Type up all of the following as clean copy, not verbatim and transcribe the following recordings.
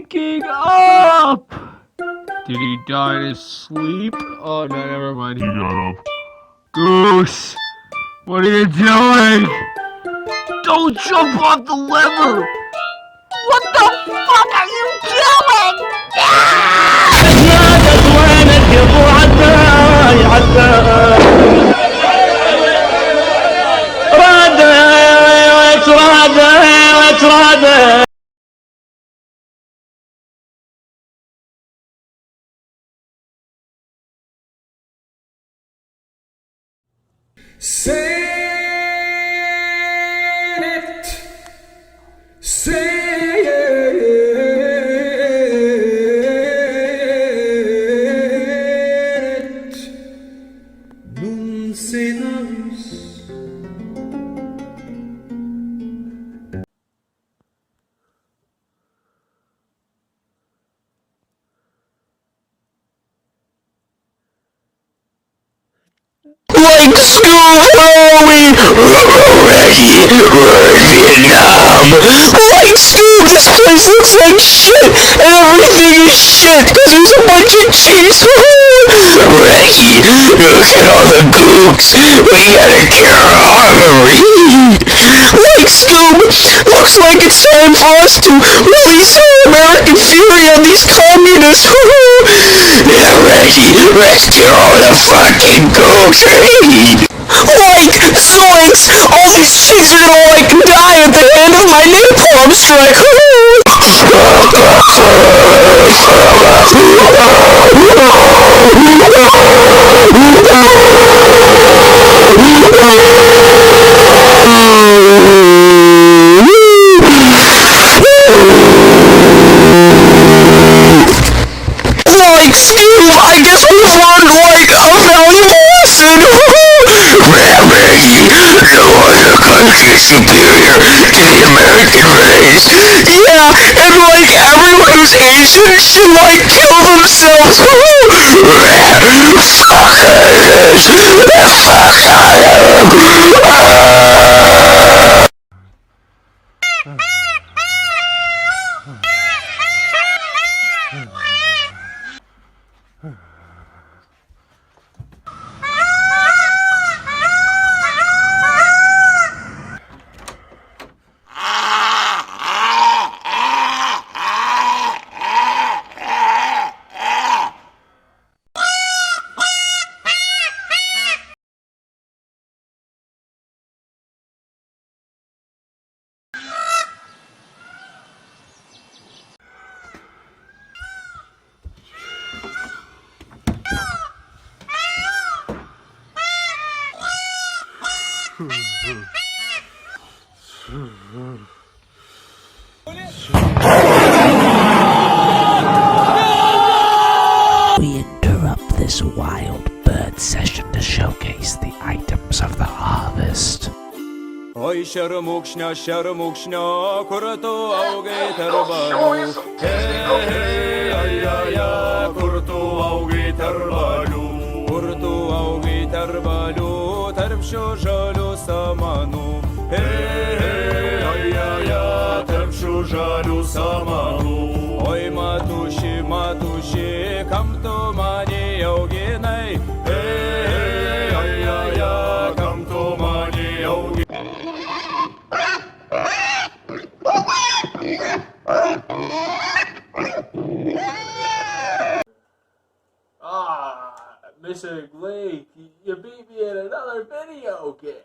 waking up! Did he die in his sleep? Oh no, never mind. He got up. Goose! What are you doing? Don't jump off the lever! What the fuck are you doing? Say it, say it, non se navis. Like school, are we ready? Vietnam. Like school, this place looks like shit, and everything is shit, cause there's a bunch of cheese. Ready? Look at all the gooks. We gotta get our armory. Like Scoob, looks like it's time for us to release our American fury on these communists. Yeah, ready? Let's get all the fucking gooks. Like, zoinks! All these chicks are gonna, like, die at the end of my napalm strike! Like, Steve, I guess we've learned, like, a valuable lesson! No other country is superior to the American race. Yeah, and like everyone who's Asian should like kill themselves. We interrupt this wild bird session to showcase the items of the harvest. Ой, шармукшня, курту ауге тарбалу. Hey, ай, курту ауге тарбалу. Курту ауге тарбалу, тарбшу жалю саману. Hey, ай, тарбшу жалю саману. Ой, матуши, камту мани аугенай. Hey, ай, камту мани аугенай. Missing Link, you beat me in another video game.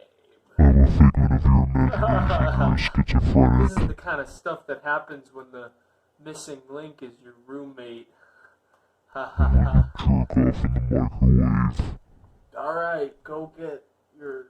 This is the kind of stuff that happens when the missing link is your roommate. Alright, go get your